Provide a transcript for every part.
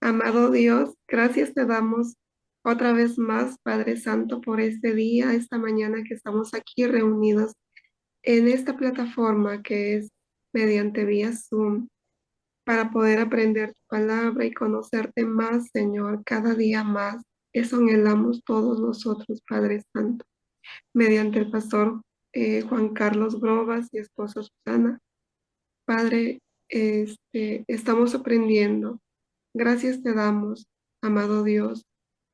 Amado Dios, gracias te damos otra vez más, Padre Santo, por este día, esta mañana que estamos aquí reunidos en esta plataforma que es mediante vía Zoom para poder aprender tu palabra y conocerte más, Señor, cada día más. Eso anhelamos todos nosotros, Padre Santo, mediante el pastor Juan Carlos Grobas y esposa Susana. Padre, estamos aprendiendo. Gracias te damos, amado Dios.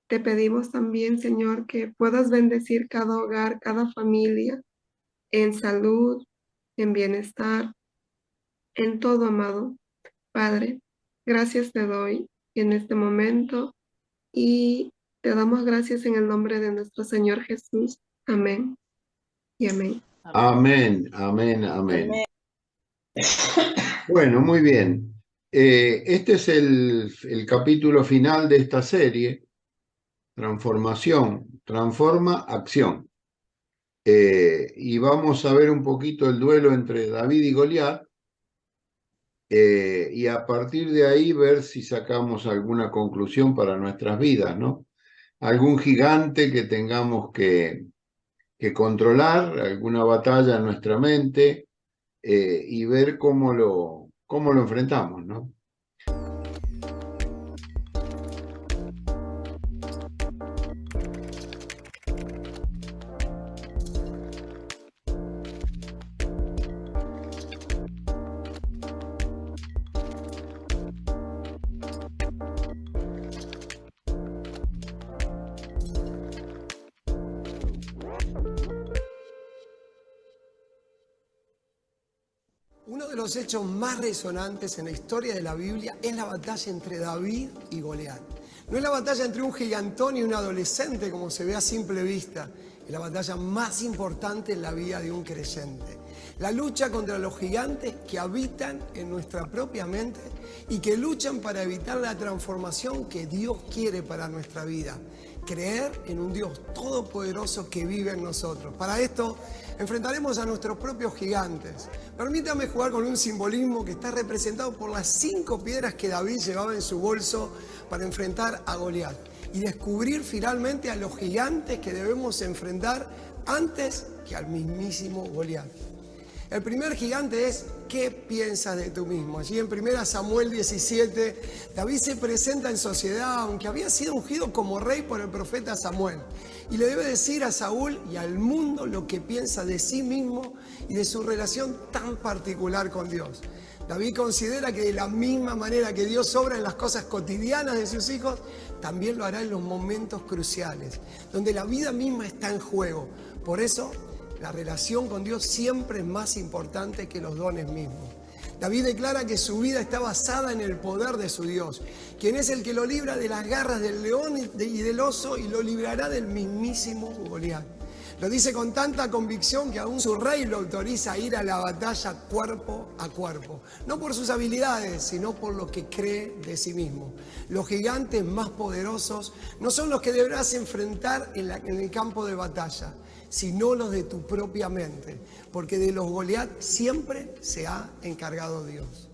Te pedimos también, Señor, que puedas bendecir cada hogar, cada familia, en salud, en bienestar, en todo, amado Padre. Gracias te doy en este momento y te damos gracias en el nombre de nuestro Señor Jesús. Amén y amén. Amén, amén, amén. Bueno, muy bien. Este es el capítulo final de esta serie, Transformación, Transforma, Acción. Y vamos a ver un poquito el duelo entre David y Goliat, y a partir de ahí ver si sacamos alguna conclusión para nuestras vidas, ¿no? Algún gigante que tengamos que controlar, alguna batalla en nuestra mente, y ver cómo lo enfrentamos, ¿no? Uno de los hechos más resonantes en la historia de la Biblia es la batalla entre David y Goliat. No es la batalla entre un gigantón y un adolescente como se ve a simple vista, es la batalla más importante en la vida de un creyente. La lucha contra los gigantes que habitan en nuestra propia mente y que luchan para evitar la transformación que Dios quiere para nuestra vida. Creer en un Dios todopoderoso que vive en nosotros. Para esto enfrentaremos a nuestros propios gigantes. Permítame jugar con un simbolismo que está representado por las 5 piedras que David llevaba en su bolso para enfrentar a Goliat y descubrir finalmente a los gigantes que debemos enfrentar antes que al mismísimo Goliat. El primer gigante es ¿qué piensas de tú mismo? Allí en 1 Samuel 17, David se presenta en sociedad, aunque había sido ungido como rey por el profeta Samuel. Y le debe decir a Saúl y al mundo lo que piensa de sí mismo y de su relación tan particular con Dios. David considera que de la misma manera que Dios obra en las cosas cotidianas de sus hijos, también lo hará en los momentos cruciales, donde la vida misma está en juego. Por eso, la relación con Dios siempre es más importante que los dones mismos. David declara que su vida está basada en el poder de su Dios, quien es el que lo libra de las garras del león y del oso y lo librará del mismísimo Goliat. Lo dice con tanta convicción que aún su rey lo autoriza a ir a la batalla cuerpo a cuerpo. No por sus habilidades, sino por lo que cree de sí mismo. Los gigantes más poderosos no son los que deberás enfrentar en el campo de batalla, sino los de tu propia mente, porque de los Goliat siempre se ha encargado Dios.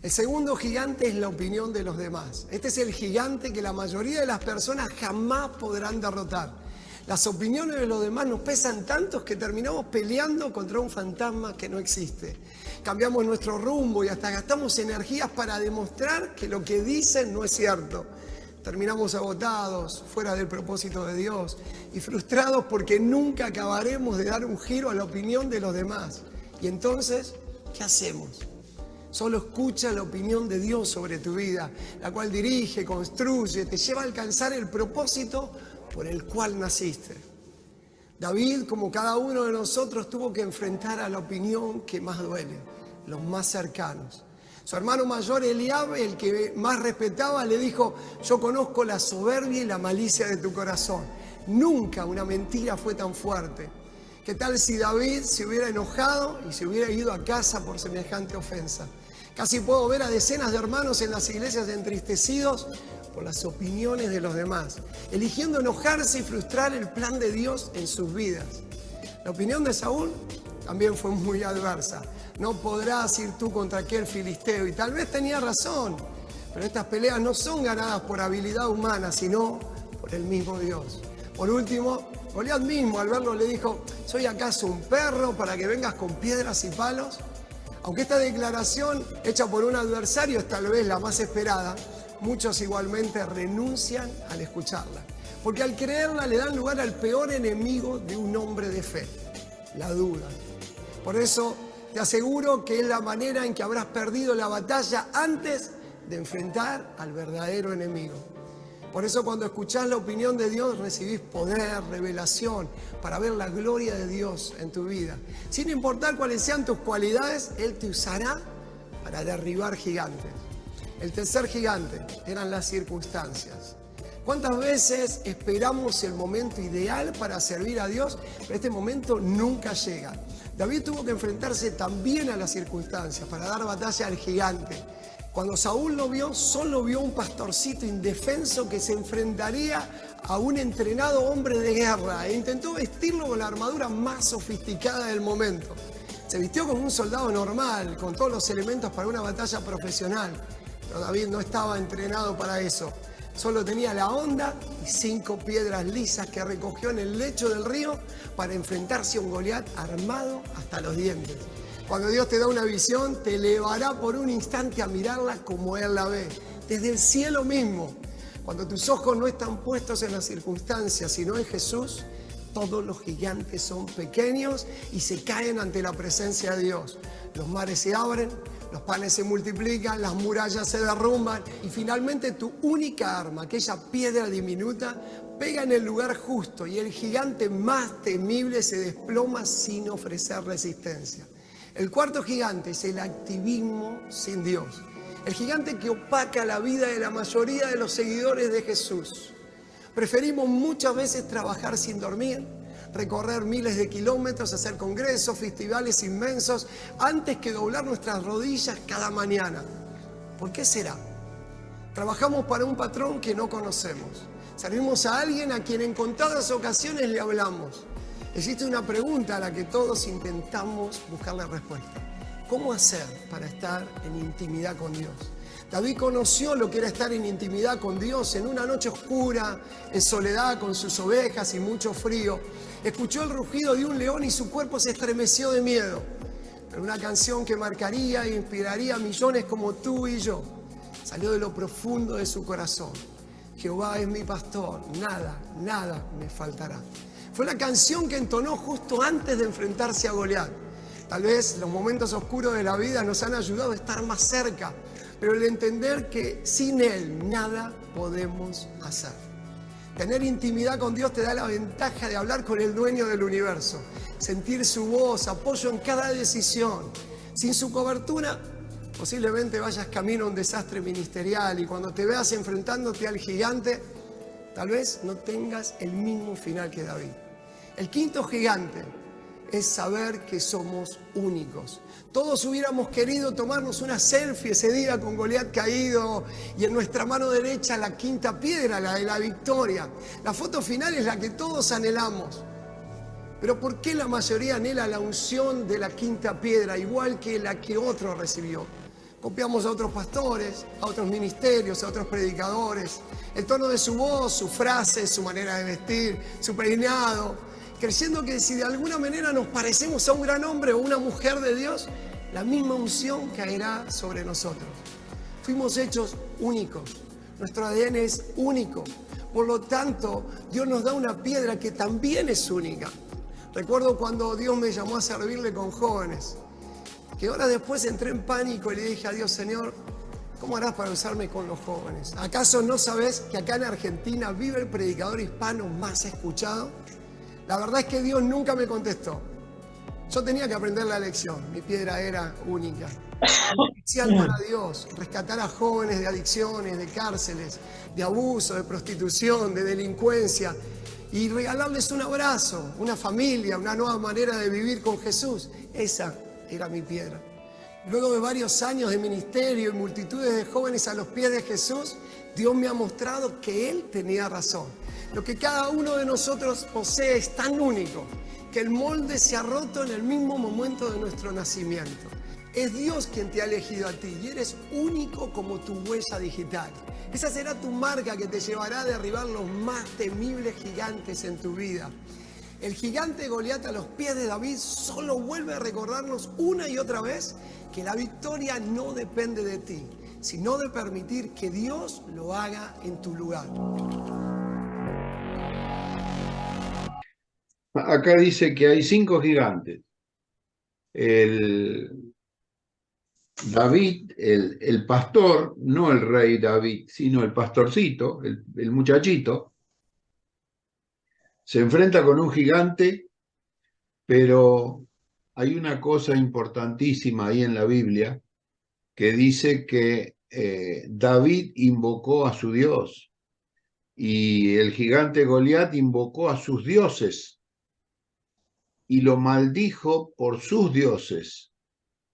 El segundo gigante es la opinión de los demás. Este es el gigante que la mayoría de las personas jamás podrán derrotar. Las opiniones de los demás nos pesan tantos que terminamos peleando contra un fantasma que no existe. Cambiamos nuestro rumbo y hasta gastamos energías para demostrar que lo que dicen no es cierto. Terminamos agotados, fuera del propósito de Dios y frustrados porque nunca acabaremos de dar un giro a la opinión de los demás. Y entonces, ¿qué hacemos? Solo escucha la opinión de Dios sobre tu vida, la cual dirige, construye, te lleva a alcanzar el propósito por el cual naciste. David, como cada uno de nosotros, tuvo que enfrentar a la opinión que más duele, los más cercanos. Su hermano mayor, Eliab, el que más respetaba, le dijo: yo conozco la soberbia y la malicia de tu corazón. Nunca una mentira fue tan fuerte. ¿Qué tal si David se hubiera enojado y se hubiera ido a casa por semejante ofensa? Casi puedo ver a decenas de hermanos en las iglesias entristecidos por las opiniones de los demás, eligiendo enojarse y frustrar el plan de Dios en sus vidas. La opinión de Saúl también fue muy adversa. No podrás ir tú contra aquel filisteo, y tal vez tenía razón, Pero estas peleas no son ganadas por habilidad humana, sino por el mismo Dios. Por último, Goliat mismo al verlo le dijo: ¿soy acaso un perro para que vengas con piedras y palos? Aunque esta declaración hecha por un adversario es tal vez la más esperada, muchos igualmente renuncian al escucharla. Porque al creerla le dan lugar al peor enemigo de un hombre de fe, la duda. Por eso te aseguro que es la manera en que habrás perdido la batalla antes de enfrentar al verdadero enemigo. Por eso cuando escuchás la opinión de Dios recibís poder, revelación para ver la gloria de Dios en tu vida. Sin importar cuáles sean tus cualidades, Él te usará para derribar gigantes. El tercer gigante eran las circunstancias. ¿Cuántas veces esperamos el momento ideal para servir a Dios, pero este momento nunca llega? David tuvo que enfrentarse también a las circunstancias para dar batalla al gigante. Cuando Saúl lo vio, solo vio un pastorcito indefenso que se enfrentaría a un entrenado hombre de guerra e intentó vestirlo con la armadura más sofisticada del momento. Se vistió como un soldado normal, con todos los elementos para una batalla profesional. Pero David no estaba entrenado para eso. Solo tenía la honda y 5 piedras lisas que recogió en el lecho del río para enfrentarse a un Goliat armado hasta los dientes. Cuando Dios te da una visión, te elevará por un instante a mirarla como Él la ve, desde el cielo mismo. Cuando tus ojos no están puestos en las circunstancias, sino en Jesús, todos los gigantes son pequeños y se caen ante la presencia de Dios. Los mares se abren, los panes se multiplican, las murallas se derrumban y finalmente tu única arma, aquella piedra diminuta, pega en el lugar justo y el gigante más temible se desploma sin ofrecer resistencia. El cuarto gigante es el activismo sin Dios. El gigante que opaca la vida de la mayoría de los seguidores de Jesús. Preferimos muchas veces trabajar sin dormir, recorrer miles de kilómetros, hacer congresos, festivales inmensos, antes que doblar nuestras rodillas cada mañana. ¿Por qué será? Trabajamos para un patrón que no conocemos. Servimos a alguien a quien en contadas ocasiones le hablamos. Existe una pregunta a la que todos intentamos buscar la respuesta. ¿Cómo hacer para estar en intimidad con Dios? David conoció lo que era estar en intimidad con Dios en una noche oscura, en soledad con sus ovejas y mucho frío. Escuchó el rugido de un león y su cuerpo se estremeció de miedo. Pero una canción que marcaría e inspiraría a millones como tú y yo salió de lo profundo de su corazón. Jehová es mi pastor, nada me faltará. Fue la canción que entonó justo antes de enfrentarse a Goliat. Tal vez los momentos oscuros de la vida nos han ayudado a estar más cerca, pero el entender que sin Él nada podemos hacer. Tener intimidad con Dios te da la ventaja de hablar con el dueño del universo, sentir su voz, apoyo en cada decisión. Sin su cobertura, posiblemente vayas camino a un desastre ministerial y cuando te veas enfrentándote al gigante, tal vez no tengas el mismo final que David. El quinto gigante es saber que somos únicos. Todos hubiéramos querido tomarnos una selfie ese día con Goliat caído y en nuestra mano derecha la quinta piedra, la de la victoria. La foto final es la que todos anhelamos. Pero ¿por qué la mayoría anhela la unción de la quinta piedra igual que la que otro recibió? Copiamos a otros pastores, a otros ministerios, a otros predicadores. El tono de su voz, sus frases, su manera de vestir, su peinado, creyendo que si de alguna manera nos parecemos a un gran hombre o una mujer de Dios, la misma unción caerá sobre nosotros. Fuimos hechos únicos. Nuestro ADN es único. Por lo tanto, Dios nos da una piedra que también es única. Recuerdo cuando Dios me llamó a servirle con jóvenes, que horas después entré en pánico y le dije a Dios: Señor, ¿cómo harás para usarme con los jóvenes? ¿Acaso no sabes que acá en Argentina vive el predicador hispano más escuchado? La verdad es que Dios nunca me contestó. Yo tenía que aprender la lección, mi piedra era única. Especial para Dios, rescatar a jóvenes de adicciones, de cárceles, de abuso, de prostitución, de delincuencia y regalarles un abrazo, una familia, una nueva manera de vivir con Jesús. Esa era mi piedra. Luego de varios años de ministerio y multitudes de jóvenes a los pies de Jesús, Dios me ha mostrado que Él tenía razón. Lo que cada uno de nosotros posee es tan único que el molde se ha roto en el mismo momento de nuestro nacimiento. Es Dios quien te ha elegido a ti y eres único como tu huella digital. Esa será tu marca que te llevará a derribar los más temibles gigantes en tu vida. El gigante Goliat a los pies de David solo vuelve a recordarnos una y otra vez que la victoria no depende de ti, sino de permitir que Dios lo haga en tu lugar. Acá dice que hay 5 gigantes. David, el pastor, no el rey David, sino el pastorcito, el muchachito, se enfrenta con un gigante, pero hay una cosa importantísima ahí en la Biblia que dice que David invocó a su Dios y el gigante Goliat invocó a sus dioses y lo maldijo por sus dioses.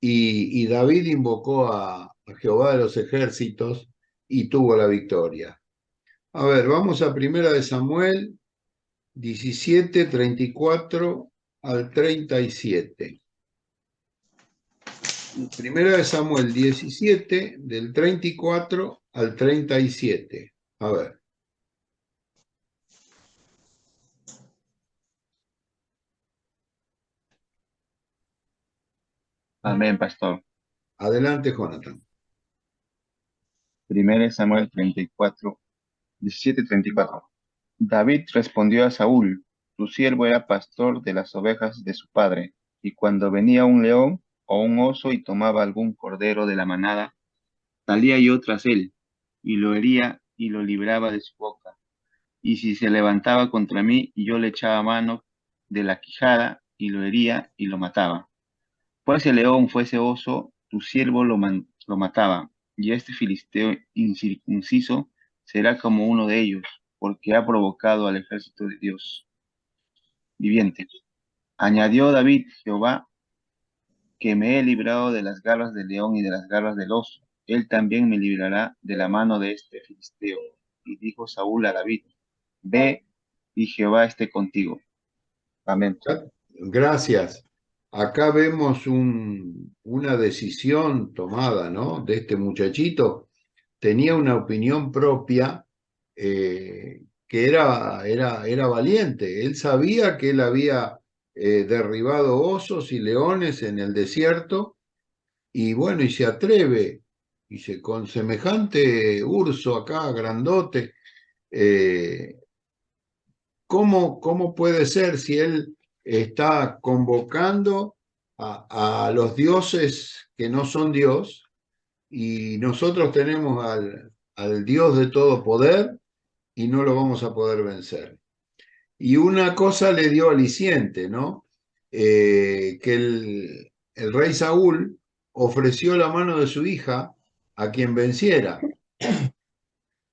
Y David invocó a Jehová de los ejércitos y tuvo la victoria. A ver, vamos a 1 Samuel 17, 34 al 37. 1 Samuel 17, del 34 al 37. A ver. Amén, pastor. Adelante, Jonathan. 1 Samuel 34, 17-34. David respondió a Saúl: tu siervo era pastor de las ovejas de su padre, y cuando venía un león o un oso y tomaba algún cordero de la manada, salía yo tras él, y lo hería y lo libraba de su boca. Y si se levantaba contra mí, yo le echaba mano de la quijada, y lo hería y lo mataba. Fuese león, fuese oso, tu siervo lo mataba, y este filisteo incircunciso será como uno de ellos, porque ha provocado al ejército de Dios viviente. Añadió David: Jehová, que me he librado de las garras del león y de las garras del oso, él también me librará de la mano de este filisteo. Y dijo Saúl a David: ve, y Jehová esté contigo. Amén. Gracias. Acá vemos una decisión tomada, ¿no? De este muchachito. Tenía una opinión propia que era valiente. Él sabía que él había derribado osos y leones en el desierto y bueno, y se atreve, dice, con semejante urso acá, grandote, ¿cómo puede ser si él está convocando a los dioses que no son Dios y nosotros tenemos al Dios de todo poder y no lo vamos a poder vencer? Y una cosa le dio aliciente, ¿no? Que el rey Saúl ofreció la mano de su hija a quien venciera.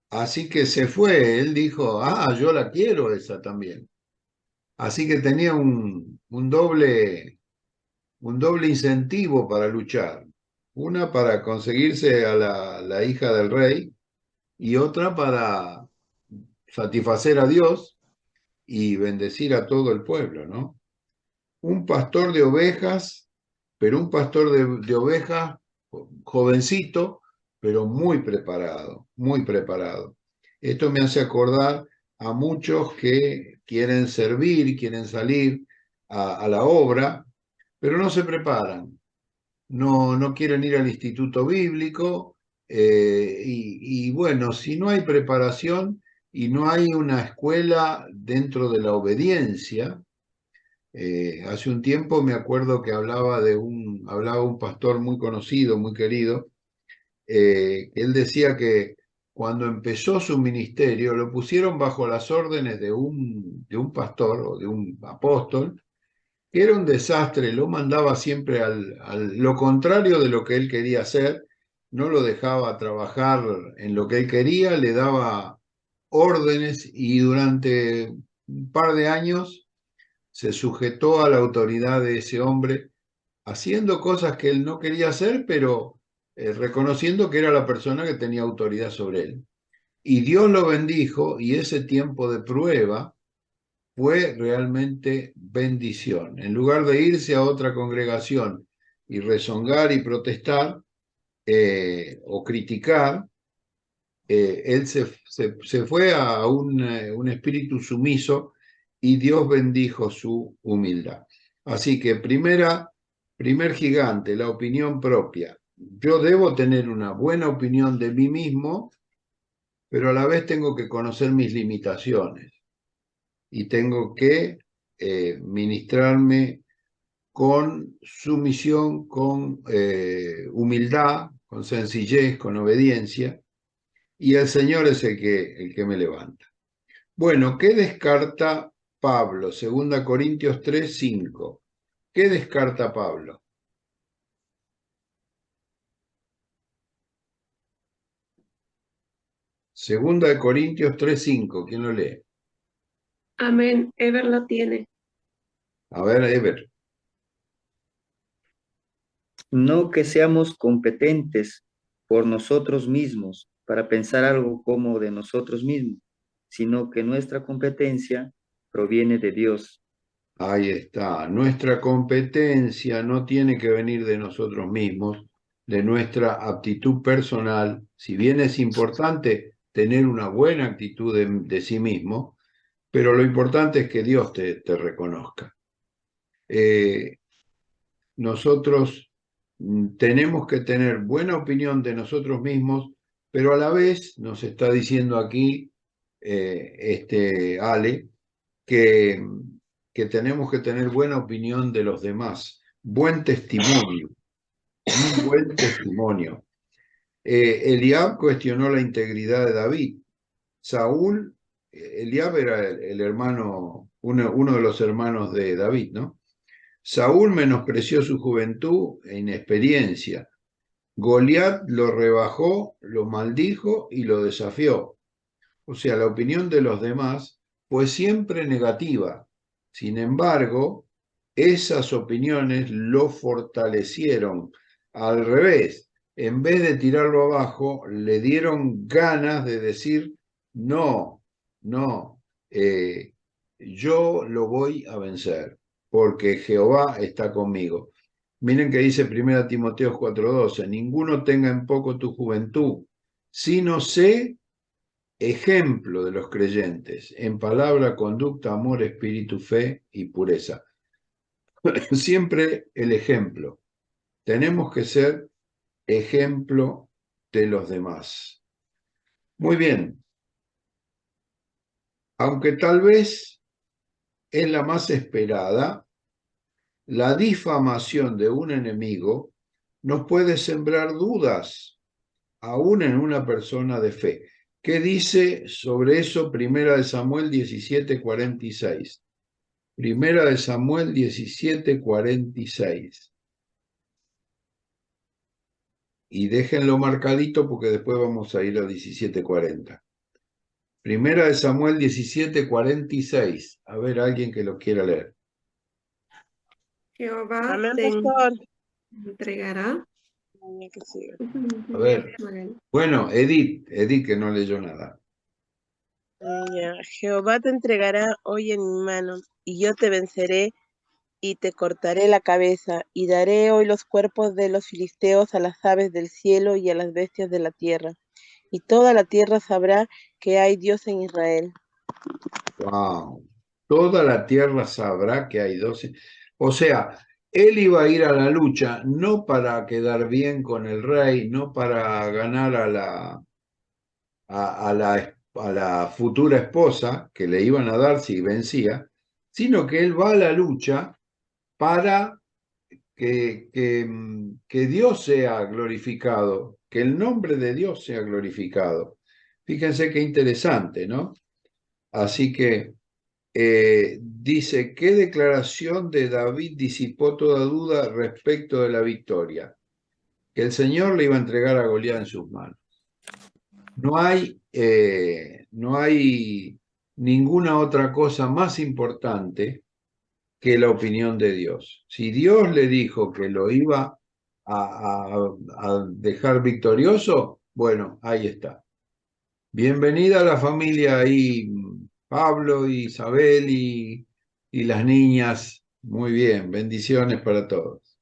Así que se fue, él dijo, yo la quiero esa también. Así que tenía un doble incentivo para luchar. Una para conseguirse a la hija del rey y otra para satisfacer a Dios y bendecir a todo el pueblo, ¿no? Un pastor de ovejas, pero un pastor de ovejas jovencito, pero muy preparado, muy preparado. Esto me hace acordar a muchos que quieren servir, quieren salir a la obra, pero no se preparan, no quieren ir al instituto bíblico, y bueno, si no hay preparación y no hay una escuela dentro de la obediencia. Hace un tiempo me acuerdo que hablaba un pastor muy conocido, muy querido, él decía que cuando empezó su ministerio lo pusieron bajo las órdenes de un pastor o de un apóstol, que era un desastre, lo mandaba siempre lo contrario de lo que él quería hacer, no lo dejaba trabajar en lo que él quería, le daba órdenes y durante un par de años se sujetó a la autoridad de ese hombre, haciendo cosas que él no quería hacer, pero reconociendo que era la persona que tenía autoridad sobre él. Y Dios lo bendijo y ese tiempo de prueba fue realmente bendición. En lugar de irse a otra congregación y rezongar y protestar o criticar, él se fue a un espíritu sumiso y Dios bendijo su humildad. Así que primer gigante, la opinión propia. Yo debo tener una buena opinión de mí mismo, pero a la vez tengo que conocer mis limitaciones y tengo que ministrarme con sumisión, con humildad, con sencillez, con obediencia, y el Señor es el que me levanta. Bueno, ¿qué descarta Pablo? 2 Corintios 3:5. ¿Qué descarta Pablo? Segunda de Corintios 3:5. ¿Quién lo lee? Amén. Ever lo tiene. A ver, Ever. No que seamos competentes por nosotros mismos para pensar algo como de nosotros mismos, sino que nuestra competencia proviene de Dios. Ahí está. Nuestra competencia no tiene que venir de nosotros mismos, de nuestra aptitud personal. Si bien es importante tener una buena actitud de sí mismo, pero lo importante es que Dios te reconozca. Nosotros tenemos que tener buena opinión de nosotros mismos, pero a la vez nos está diciendo aquí Ale que, que tenemos que tener buena opinión de los demás, buen testimonio, un buen testimonio. Eliab cuestionó la integridad de David. Saúl, Eliab era el hermano, uno de los hermanos de David, ¿no? Saúl menospreció su juventud e inexperiencia. Goliat lo rebajó, lo maldijo y lo desafió. O sea, la opinión de los demás fue siempre negativa. Sin embargo, esas opiniones lo fortalecieron. Al revés, en vez de tirarlo abajo, le dieron ganas de decir, no, no, yo lo voy a vencer, porque Jehová está conmigo. Miren que dice 1 Timoteo 4:12, ninguno tenga en poco tu juventud, sino sé ejemplo de los creyentes en palabra, conducta, amor, espíritu, fe y pureza. Siempre el ejemplo. Tenemos que ser ejemplo de los demás. Muy bien. Aunque tal vez es la más esperada, la difamación de un enemigo nos puede sembrar dudas, aún en una persona de fe. ¿Qué dice sobre eso 1 Samuel 17:46? 1 Samuel 17:46. Y déjenlo marcadito porque después vamos a ir a 17:40. 1 Samuel 17:46. A ver, alguien que lo quiera leer. Jehová Amén, te pastor. entregará. A ver. Bueno, Edith que no leyó nada. Jehová te entregará hoy en mi mano, y yo te venceré y te cortaré la cabeza, y daré hoy los cuerpos de los filisteos a las aves del cielo y a las bestias de la tierra, y toda la tierra sabrá que hay Dios en Israel. Wow. Toda la tierra sabrá que hay 12. O sea, él iba a ir a la lucha no para quedar bien con el rey, no para ganar a la futura esposa que le iban a dar si vencía, sino que él va a la lucha para que Dios sea glorificado, que el nombre de Dios sea glorificado. Fíjense qué interesante, ¿no? Así que dice, ¿qué declaración de David disipó toda duda respecto de la victoria? Que el Señor le iba a entregar a Goliat en sus manos. No hay ninguna otra cosa más importante que la opinión de Dios. Si Dios le dijo que lo iba a dejar victorioso, bueno, ahí está. Bienvenida a la familia ahí, Pablo, Isabel y las niñas. Muy bien, bendiciones para todos.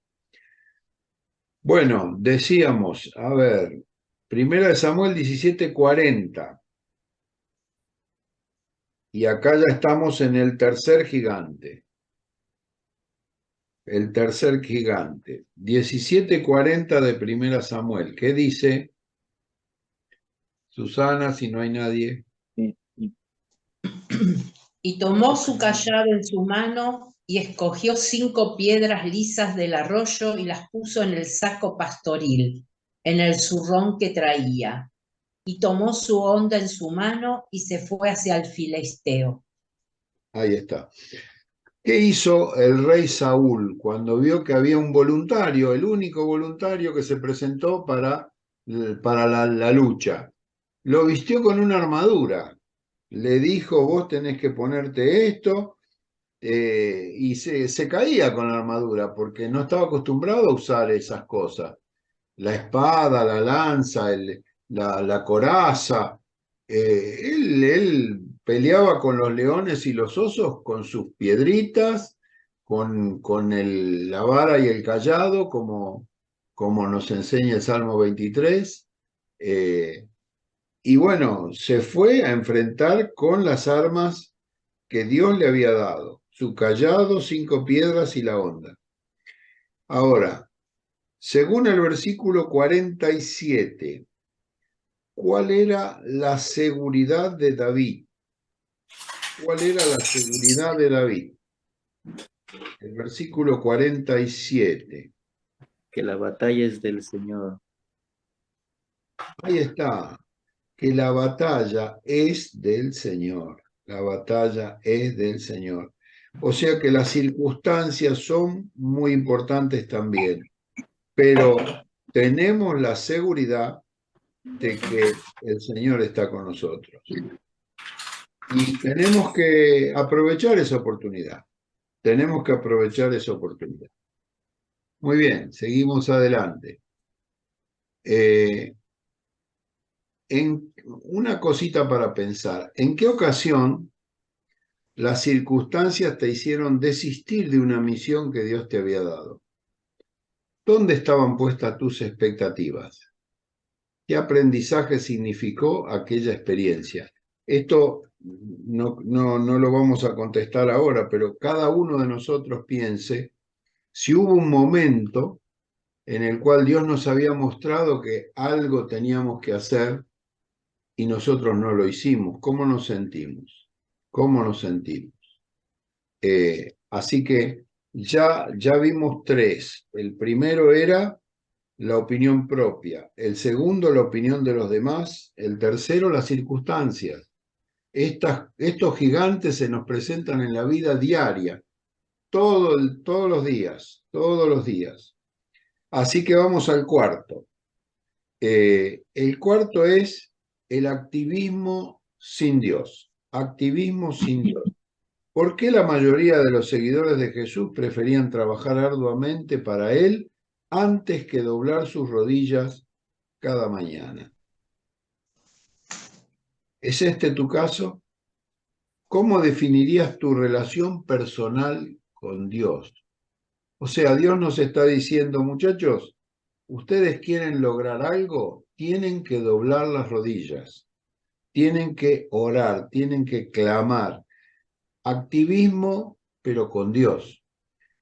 Bueno, decíamos, a ver, Primera de Samuel 17:40. Y acá ya estamos en el tercer gigante. El tercer gigante. 17:40 de Primera Samuel. ¿Qué dice? Susana, si no hay nadie. Y tomó su cayado en su mano y escogió 5 piedras lisas del arroyo y las puso en el saco pastoril, en el zurrón que traía. Y tomó su honda en su mano y se fue hacia el filisteo. Ahí está. ¿Qué hizo el rey Saúl cuando vio que había un voluntario, el único voluntario que se presentó para la lucha? Lo vistió con una armadura. Le dijo, vos tenés que ponerte esto, y se caía con la armadura porque no estaba acostumbrado a usar esas cosas. La espada, la lanza, la coraza. Él peleaba con los leones y los osos con sus piedritas, con la vara y el cayado, como nos enseña el Salmo 23. Y bueno, se fue a enfrentar con las armas que Dios le había dado, su cayado, 5 piedras y la honda. Ahora, según el versículo 47, ¿cuál era la seguridad de David? ¿Cuál era la seguridad de David? El versículo 47. Que la batalla es del Señor. Ahí está, que la batalla es del Señor. La batalla es del Señor. O sea que las circunstancias son muy importantes también, pero tenemos la seguridad de que el Señor está con nosotros. Y tenemos que aprovechar esa oportunidad. Tenemos que aprovechar esa oportunidad. Muy bien, seguimos adelante. Una cosita para pensar. ¿En qué ocasión las circunstancias te hicieron desistir de una misión que Dios te había dado? ¿Dónde estaban puestas tus expectativas? ¿Qué aprendizaje significó aquella experiencia? Esto no lo vamos a contestar ahora, pero cada uno de nosotros piense si hubo un momento en el cual Dios nos había mostrado que algo teníamos que hacer y nosotros no lo hicimos. ¿Cómo nos sentimos? ¿Cómo nos sentimos? Así que ya vimos 3. El primero era la opinión propia, el segundo la opinión de los demás, el tercero las circunstancias. Estos gigantes se nos presentan en la vida diaria, todos los días, todos los días. Así que vamos al cuarto. El cuarto es el activismo sin Dios. Activismo sin Dios. ¿Por qué la mayoría de los seguidores de Jesús preferían trabajar arduamente para Él antes que doblar sus rodillas cada mañana? ¿Es este tu caso? ¿Cómo definirías tu relación personal con Dios? O sea, Dios nos está diciendo, muchachos, ustedes quieren lograr algo, tienen que doblar las rodillas, tienen que orar, tienen que clamar. Activismo, pero con Dios.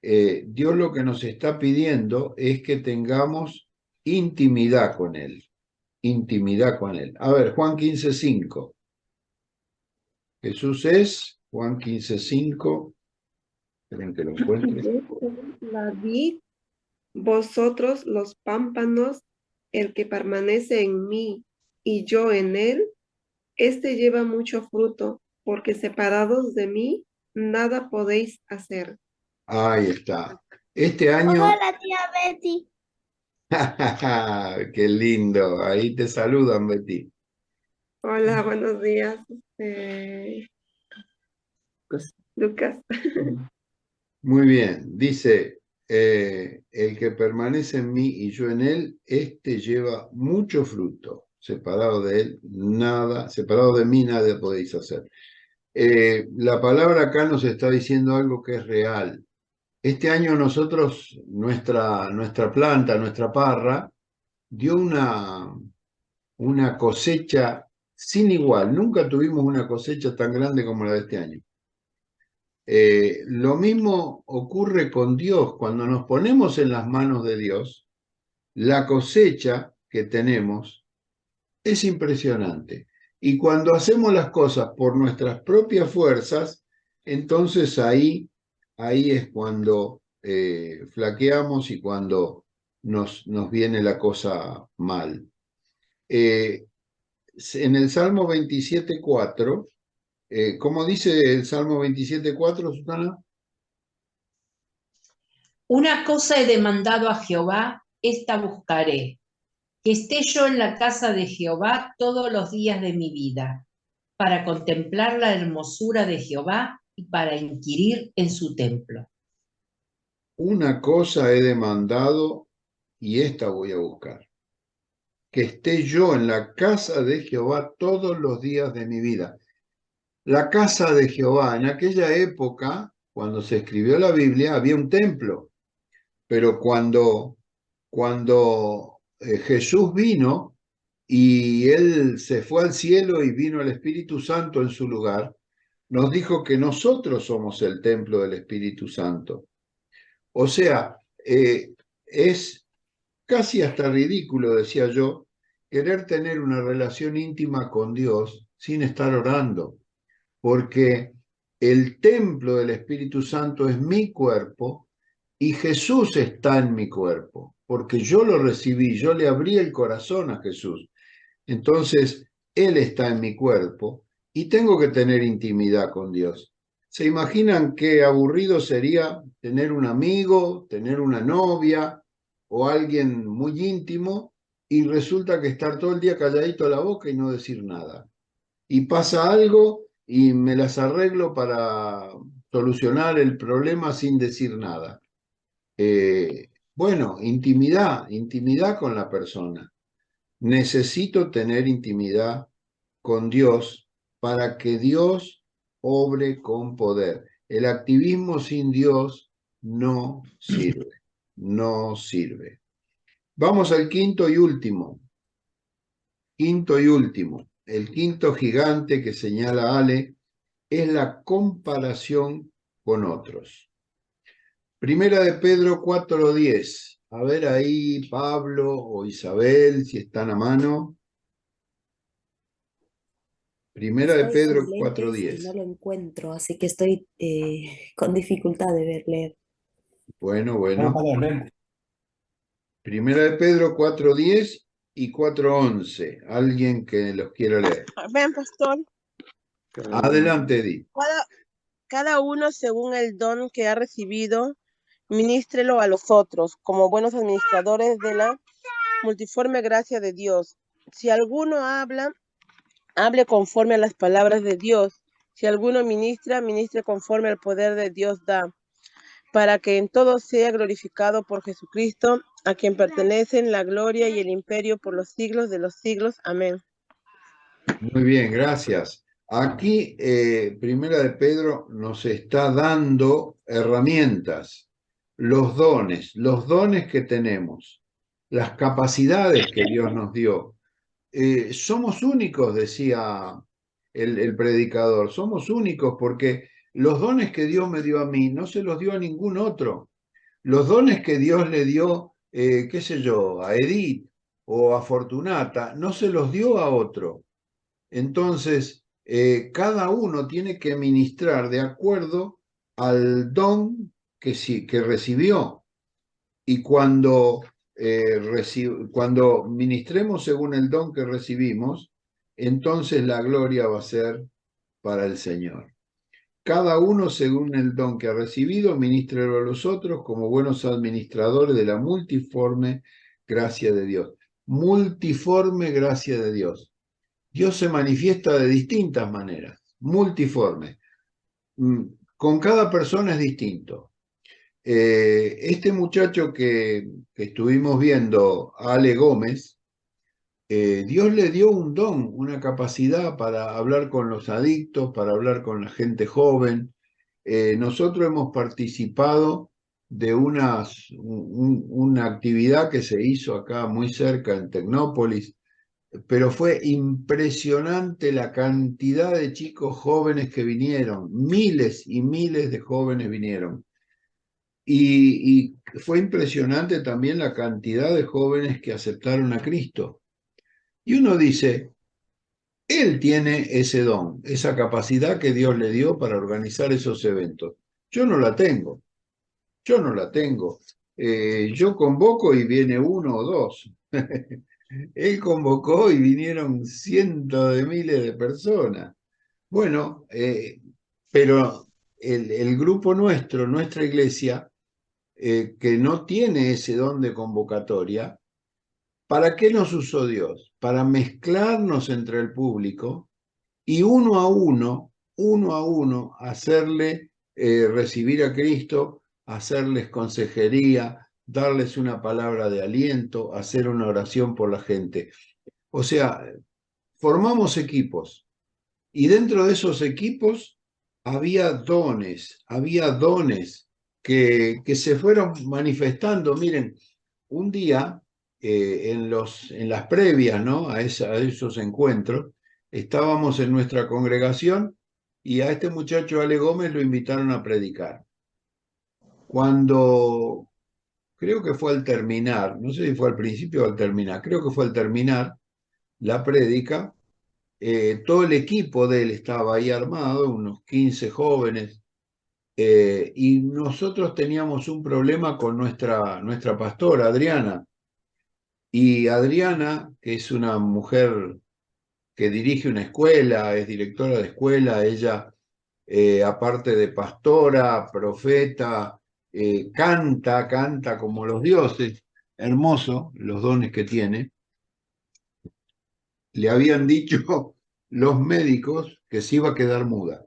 Dios lo que nos está pidiendo es que tengamos intimidad con Él. Intimidad con Él. A ver, Juan 15:5. Jesús es, Juan 15:5. Esperen que lo encuentre. La vid, vosotros los pámpanos, el que permanece en mí y yo en él, este lleva mucho fruto, porque separados de mí, nada podéis hacer. Ahí está. Este año... Hola, tía Betty. Qué lindo. Ahí te saludan, Betty. Hola, buenos días, Lucas. Muy bien. Dice, el que permanece en mí y yo en él, este lleva mucho fruto. Separado de él, nada, separado de mí, nada podéis hacer. La palabra acá nos está diciendo algo que es real. Este año nosotros, nuestra planta, nuestra parra, dio una cosecha sin igual. Nunca tuvimos una cosecha tan grande como la de este año. Lo mismo ocurre con Dios. Cuando nos ponemos en las manos de Dios, la cosecha que tenemos es impresionante. Y cuando hacemos las cosas por nuestras propias fuerzas, entonces ahí es cuando flaqueamos y cuando nos viene la cosa mal. En el Salmo 27.4, ¿cómo dice el Salmo 27.4, Susana? Una cosa he demandado a Jehová, esta buscaré, que esté yo en la casa de Jehová todos los días de mi vida, para contemplar la hermosura de Jehová y para inquirir en su templo. Una cosa he demandado y esta voy a buscar, que esté yo en la casa de Jehová todos los días de mi vida. La casa de Jehová, en aquella época, cuando se escribió la Biblia, había un templo, pero cuando Jesús vino y él se fue al cielo y vino el Espíritu Santo en su lugar, nos dijo que nosotros somos el templo del Espíritu Santo. O sea, es casi hasta ridículo, decía yo, querer tener una relación íntima con Dios sin estar orando, porque el templo del Espíritu Santo es mi cuerpo y Jesús está en mi cuerpo, porque yo lo recibí, yo le abrí el corazón a Jesús. Entonces, Él está en mi cuerpo y tengo que tener intimidad con Dios. ¿Se imaginan qué aburrido sería tener un amigo, tener una novia o alguien muy íntimo y resulta que estar todo el día calladito a la boca y no decir nada? Y pasa algo y me las arreglo para solucionar el problema sin decir nada. Bueno, intimidad con la persona. Necesito tener intimidad con Dios para que Dios obre con poder. El activismo sin Dios no sirve, no sirve. Vamos al quinto y último. Quinto y último. El quinto gigante que señala Ale es la comparación con otros. Primera de Pedro 4:10. A ver ahí Pablo o Isabel, si están a mano. Primera de Estoy Pedro sin lentes 4:10. y no lo encuentro, así que estoy con dificultad de leer. Bueno. Primera de Pedro 4:10 y 4:11. Alguien que los quiera leer. Ven, pastor. Adelante, Edith. Cada uno según el don que ha recibido, ministrelo a los otros, como buenos administradores de la multiforme gracia de Dios. Si alguno habla, hable conforme a las palabras de Dios. Si alguno ministra, ministre conforme al poder de Dios da, para que en todo sea glorificado por Jesucristo, a quien pertenecen la gloria y el imperio por los siglos de los siglos. Amén. Muy bien, gracias. Aquí, Primera de Pedro nos está dando herramientas, los dones que tenemos, las capacidades que Dios nos dio. Somos únicos, decía el predicador, somos únicos porque los dones que Dios me dio a mí no se los dio a ningún otro. Los dones que Dios le dio, qué sé yo, a Edith o a Fortunata, no se los dio a otro. Entonces, cada uno tiene que ministrar de acuerdo al don que recibió. Y cuando ministremos según el don que recibimos, entonces la gloria va a ser para el Señor. Cada uno según el don que ha recibido, ministrelo a los otros como buenos administradores de la multiforme gracia de Dios. Multiforme gracia de Dios. Dios se manifiesta de distintas maneras, multiforme. Con cada persona es distinto. Este muchacho que estuvimos viendo, Ale Gómez, Dios le dio un don, una capacidad para hablar con los adictos, para hablar con la gente joven. Nosotros hemos participado de una actividad que se hizo acá muy cerca en Tecnópolis, pero fue impresionante la cantidad de chicos jóvenes que vinieron, miles y miles de jóvenes vinieron. Y fue impresionante también la cantidad de jóvenes que aceptaron a Cristo. Y uno dice, él tiene ese don, esa capacidad que Dios le dio para organizar esos eventos. Yo no la tengo, yo no la tengo. Yo convoco y viene uno o dos. Él convocó y vinieron cientos de miles de personas. Bueno, pero el grupo nuestro, nuestra iglesia, que no tiene ese don de convocatoria, ¿para qué nos usó Dios? Para mezclarnos entre el público y uno a uno, hacerle recibir a Cristo, hacerles consejería, darles una palabra de aliento, hacer una oración por la gente. O sea, formamos equipos y dentro de esos equipos había dones que se fueron manifestando. Miren, un día en las previas, ¿no?, a esos encuentros, estábamos en nuestra congregación y a este muchacho Ale Gómez lo invitaron a predicar. Cuando, creo que fue al terminar, no sé si fue al principio o al terminar, creo que fue al terminar la prédica, todo el equipo de él estaba ahí armado, unos 15 jóvenes, y nosotros teníamos un problema con nuestra pastora, Adriana. Y Adriana, que es una mujer que dirige una escuela, es directora de escuela, ella, aparte de pastora, profeta, canta como los dioses, hermoso los dones que tiene. Le habían dicho los médicos que se iba a quedar muda.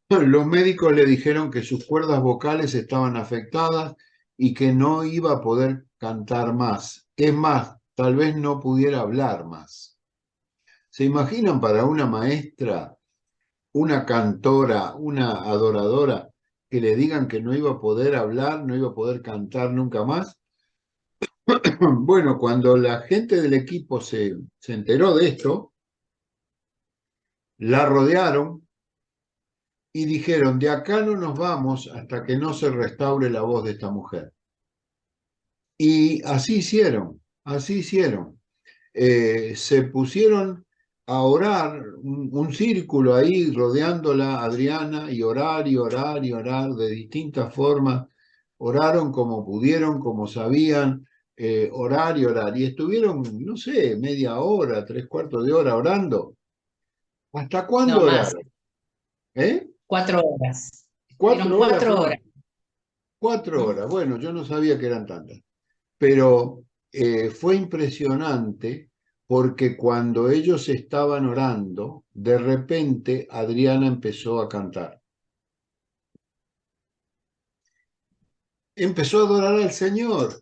Los médicos le dijeron que sus cuerdas vocales estaban afectadas y que no iba a poder cantar más. Es más, tal vez no pudiera hablar más. ¿Se imaginan para una maestra, una cantora, una adoradora, que le digan que no iba a poder hablar, no iba a poder cantar nunca más? Bueno, cuando la gente del equipo se enteró de esto, la rodearon y dijeron, de acá no nos vamos hasta que no se restaure la voz de esta mujer. Y así hicieron, así hicieron. Se pusieron a orar, un círculo ahí rodeándola, Adriana, y orar y orar y orar de distintas formas. Oraron como pudieron, como sabían, orar y orar. Y estuvieron, no sé, media hora, 3/4 de hora orando. ¿Hasta cuándo No más, oraron? ¿Eh? 4 horas. Fueron 4 horas 4 horas. 4 horas. Bueno, yo no sabía que eran tantas. Pero fue impresionante porque cuando ellos estaban orando, de repente Adriana empezó a cantar. Empezó a adorar al Señor.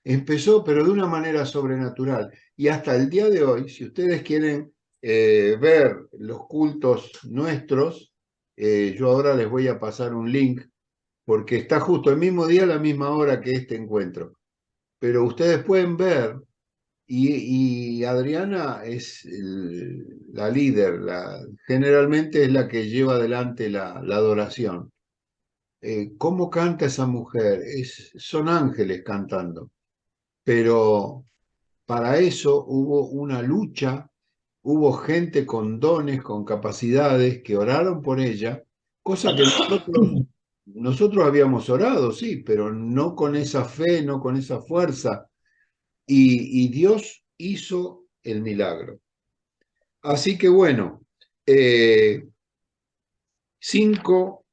Empezó, pero de una manera sobrenatural. Y hasta el día de hoy, si ustedes quieren ver los cultos nuestros, yo ahora les voy a pasar un link, porque está justo el mismo día, a la misma hora que este encuentro. Pero ustedes pueden ver, y Adriana es la líder, generalmente es la que lleva adelante la adoración. ¿Cómo canta esa mujer? Son ángeles cantando. Pero para eso hubo una lucha, hubo gente con dones, con capacidades, que oraron por ella, cosa que nosotros habíamos orado, sí, pero no con esa fe, no con esa fuerza. Y Dios hizo el milagro. Así que bueno, cinco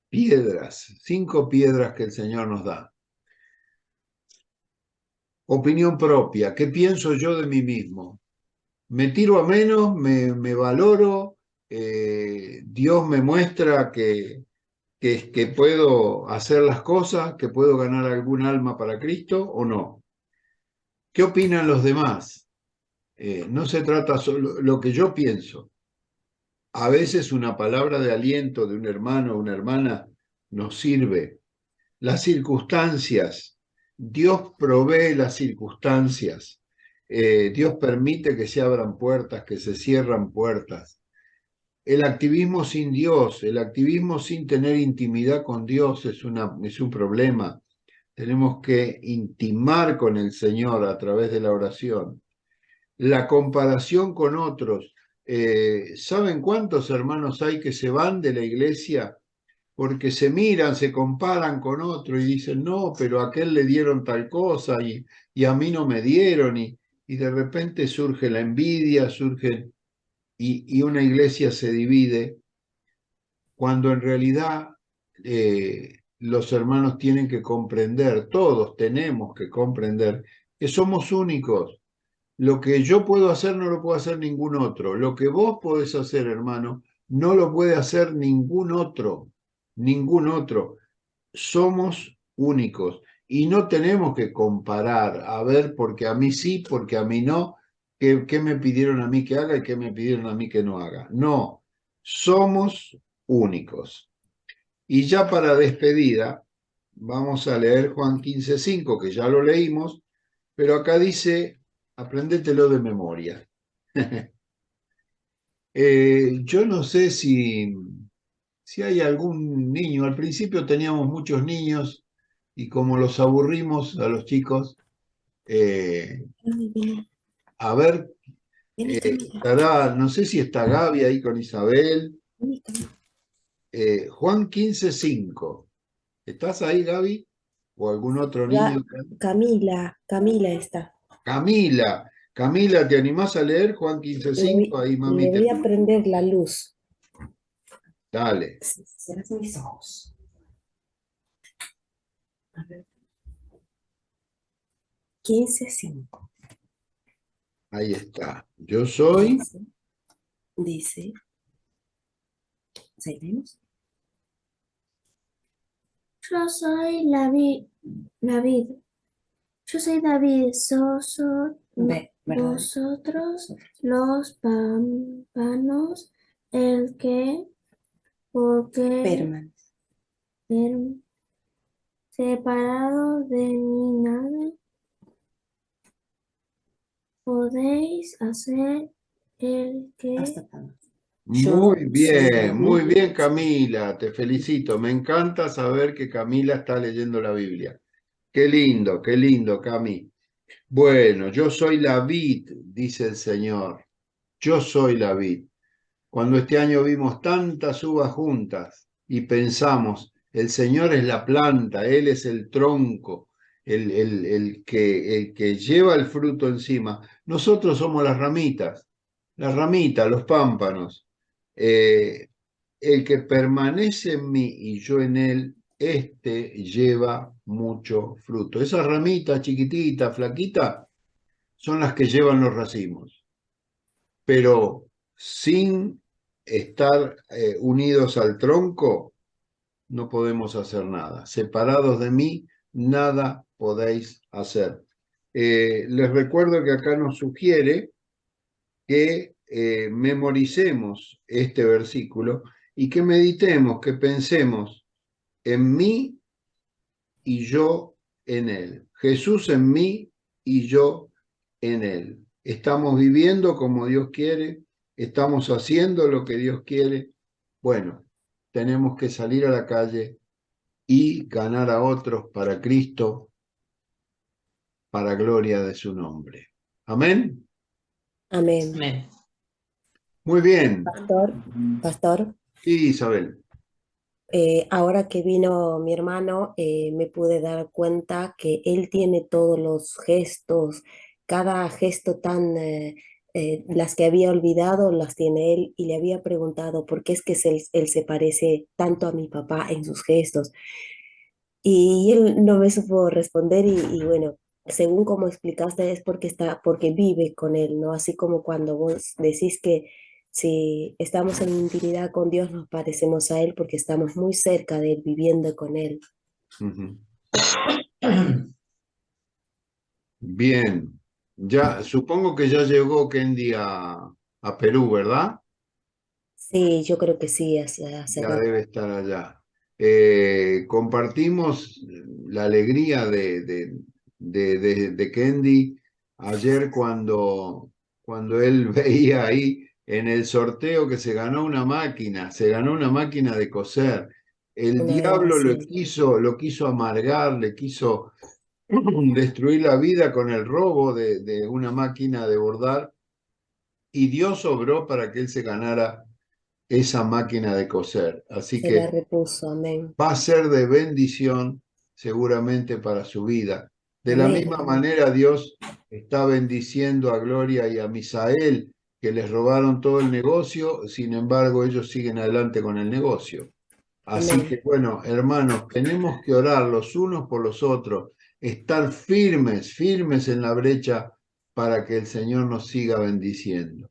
piedras que el Señor nos da. Opinión propia, ¿qué pienso yo de mí mismo? Me tiro a menos, me valoro, Dios me muestra que puedo hacer las cosas, que puedo ganar algún alma para Cristo o no. ¿Qué opinan los demás? No se trata solo lo que yo pienso. A veces una palabra de aliento de un hermano o una hermana nos sirve. Las circunstancias, Dios provee las circunstancias. Dios permite que se abran puertas, que se cierran puertas. El activismo sin Dios, el activismo sin tener intimidad con Dios es un problema. Tenemos que intimar con el Señor a través de la oración. La comparación con otros. ¿Saben cuántos hermanos hay que se van de la iglesia porque se miran, se comparan con otro y dicen, no, pero a aquel le dieron tal cosa y a mí no me dieron? Y de repente surge la envidia, y una iglesia se divide cuando en realidad los hermanos tienen que comprender, todos tenemos que comprender que somos únicos. Lo que yo puedo hacer no lo puede hacer ningún otro. Lo que vos podés hacer, hermano, no lo puede hacer ningún otro. Ningún otro. Somos únicos y no tenemos que comparar, a ver, porque a mí sí, porque a mí no, qué me pidieron a mí que haga y qué me pidieron a mí que no haga. No, somos únicos. Y ya para despedida, vamos a leer Juan 15:5, que ya lo leímos, pero acá dice, aprendételo de memoria. Yo no sé si hay algún niño. Al principio teníamos muchos niños y como los aburrimos a los chicos, a ver, estará, no sé si está Gaby ahí con Isabel. Juan 15:5. ¿Estás ahí, Gaby? ¿O algún otro niño? Camila está. Camila, ¿te animás a leer Juan 15:5? Ahí, mami, Le voy a prender la luz. Dale. Cierras mis ojos. A ver. 15:5. Ahí está. Yo soy. Dice. ¿Seguimos? Yo soy David. Yo soy David. Vosotros los pámpanos, el que porque separado de mí nada podéis hacer el que Muy bien, Camila, te felicito. Me encanta saber que Camila está leyendo la Biblia. Qué lindo, Cami. Bueno, yo soy la vid, dice el Señor. Yo soy la vid. Cuando este año vimos tantas uvas juntas y pensamos, el Señor es la planta, Él es el tronco, el que lleva el fruto encima. Nosotros somos las ramitas, los pámpanos. El que permanece en mí y yo en él, este lleva mucho fruto. Esas ramitas chiquititas, flaquitas, son las que llevan los racimos. Pero sin estar unidos al tronco, no podemos hacer nada. Separados de mí, nada podéis hacer. Les recuerdo que acá nos sugiere que memoricemos este versículo y que meditemos, que pensemos en mí y yo en él. Jesús en mí y yo en él. Estamos viviendo como Dios quiere, estamos haciendo lo que Dios quiere. Bueno, tenemos que salir a la calle y ganar a otros para Cristo, para gloria de su nombre. Amén. Amén. Muy bien. Pastor. Sí, Isabel. Ahora que vino mi hermano, me pude dar cuenta que él tiene todos los gestos, cada gesto las que había olvidado las tiene él, y le había preguntado por qué es que él se parece tanto a mi papá en sus gestos. Y él no me supo responder y bueno, según como explicaste es porque vive con él, ¿no? Así como cuando vos decís que si estamos en intimidad con Dios nos parecemos a él porque estamos muy cerca de él, viviendo con él. Bien, ya supongo que ya llegó Kendi a Perú, ¿verdad? Sí, yo creo que sí, Ya sacerdote. debe estar allá. Compartimos la alegría de Kendi ayer cuando él veía ahí en el sorteo que se ganó una máquina de coser. El Una diablo bendición. lo quiso amargar, le quiso destruir la vida con el robo de una máquina de bordar, y Dios obró para que él se ganara esa máquina de coser. Así Se la que repuso, amén. va a ser de bendición seguramente para su vida. De la Amén, misma amén. manera, Dios está bendiciendo a Gloria y a Misael, que les robaron todo el negocio, sin embargo, ellos siguen adelante con el negocio. Así Amén. que, bueno, hermanos, tenemos que orar los unos por los otros, estar firmes, firmes en la brecha para que el Señor nos siga bendiciendo.